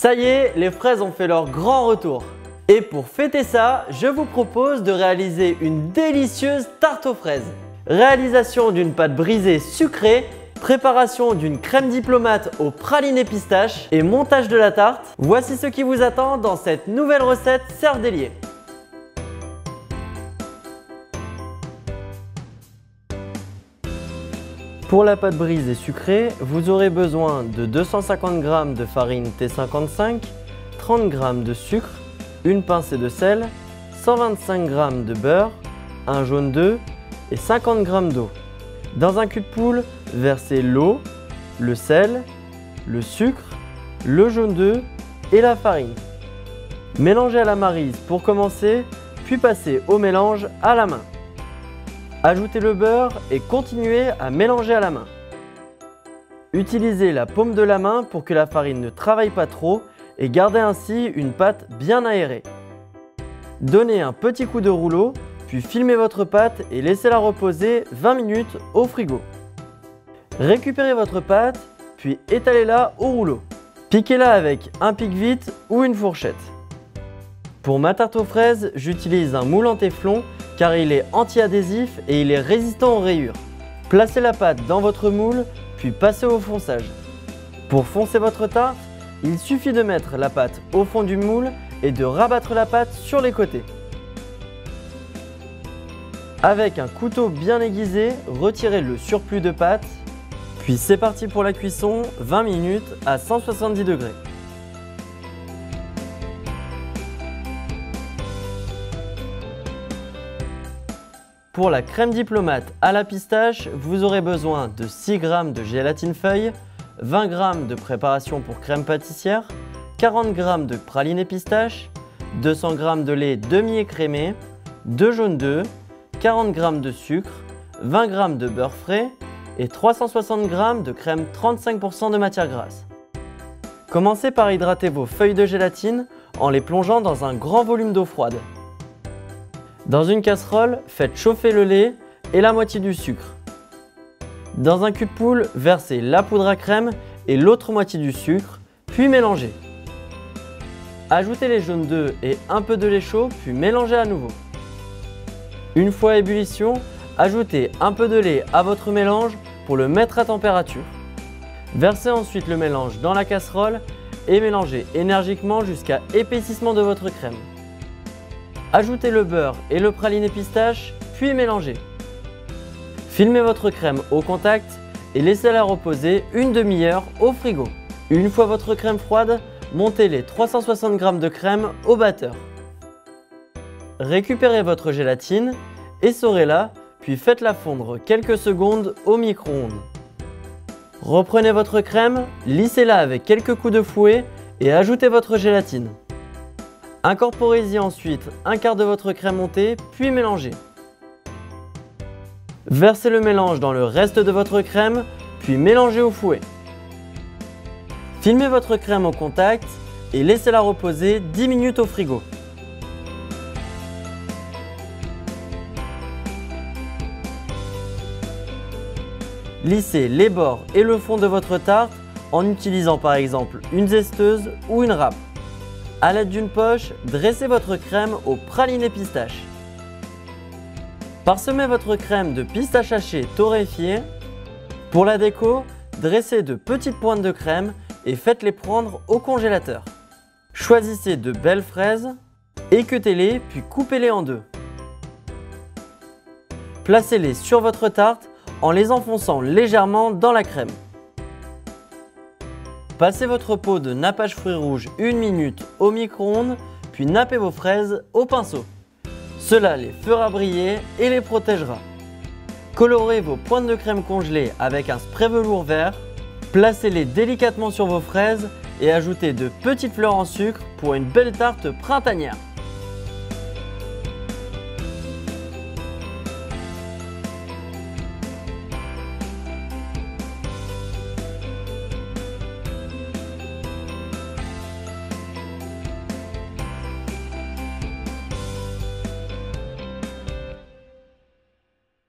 Ça y est, les fraises ont fait leur grand retour. Et pour fêter ça, je vous propose de réaliser une délicieuse tarte aux fraises. Réalisation d'une pâte brisée sucrée, préparation d'une crème diplomate au praliné pistache et montage de la tarte. Voici ce qui vous attend dans cette nouvelle recette Cerf-Délier. Pour la pâte brisée sucrée, vous aurez besoin de 250 g de farine T55, 30 g de sucre, une pincée de sel, 125 g de beurre, un jaune d'œuf et 50 g d'eau. Dans un cul de poule, versez l'eau, le sel, le sucre, le jaune d'œuf et la farine. Mélangez à la maryse pour commencer, puis passez au mélange à la main. Ajoutez le beurre et continuez à mélanger à la main. Utilisez la paume de la main pour que la farine ne travaille pas trop et gardez ainsi une pâte bien aérée. Donnez un petit coup de rouleau, puis filmez votre pâte et laissez-la reposer 20 minutes au frigo. Récupérez votre pâte, puis étalez-la au rouleau. Piquez-la avec un pique-vite ou une fourchette. Pour ma tarte aux fraises, j'utilise un moule en téflon car il est anti-adhésif et il est résistant aux rayures. Placez la pâte dans votre moule, puis passez au fonçage. Pour foncer votre tarte, il suffit de mettre la pâte au fond du moule et de rabattre la pâte sur les côtés. Avec un couteau bien aiguisé, retirez le surplus de pâte, puis c'est parti pour la cuisson, 20 minutes à 170 degrés. Pour la crème diplomate à la pistache, vous aurez besoin de 6 g de gélatine feuille, 20 g de préparation pour crème pâtissière, 40 g de praliné pistache, 200 g de lait demi-écrémé, 2 jaunes d'œufs, 40 g de sucre, 20 g de beurre frais et 360 g de crème 35% de matière grasse. Commencez par hydrater vos feuilles de gélatine en les plongeant dans un grand volume d'eau froide. Dans une casserole, faites chauffer le lait et la moitié du sucre. Dans un cul de poule, versez la poudre à crème et l'autre moitié du sucre, puis mélangez. Ajoutez les jaunes d'œufs et un peu de lait chaud, puis mélangez à nouveau. Une fois à ébullition, ajoutez un peu de lait à votre mélange pour le mettre à température. Versez ensuite le mélange dans la casserole et mélangez énergiquement jusqu'à épaississement de votre crème. Ajoutez le beurre et le praliné pistache, puis mélangez. Filmez votre crème au contact et laissez-la reposer une demi-heure au frigo. Une fois votre crème froide, montez les 360 g de crème au batteur. Récupérez votre gélatine, essorez-la, puis faites-la fondre quelques secondes au micro-ondes. Reprenez votre crème, lissez-la avec quelques coups de fouet et ajoutez votre gélatine. Incorporez-y ensuite un quart de votre crème montée, puis mélangez. Versez le mélange dans le reste de votre crème, puis mélangez au fouet. Filmez votre crème au contact et laissez-la reposer 10 minutes au frigo. Lissez les bords et le fond de votre tarte en utilisant par exemple une zesteuse ou une râpe. A l'aide d'une poche, dressez votre crème au praliné pistache. Parsemez votre crème de pistache hachée torréfiée. Pour la déco, dressez de petites pointes de crème et faites-les prendre au congélateur. Choisissez de belles fraises, équeutez-les puis coupez-les en deux. Placez-les sur votre tarte en les enfonçant légèrement dans la crème. Passez votre pot de nappage fruits rouges 1 minute au micro-ondes, puis nappez vos fraises au pinceau. Cela les fera briller et les protégera. Colorez vos pointes de crème congelées avec un spray velours vert. Placez-les délicatement sur vos fraises et ajoutez de petites fleurs en sucre pour une belle tarte printanière.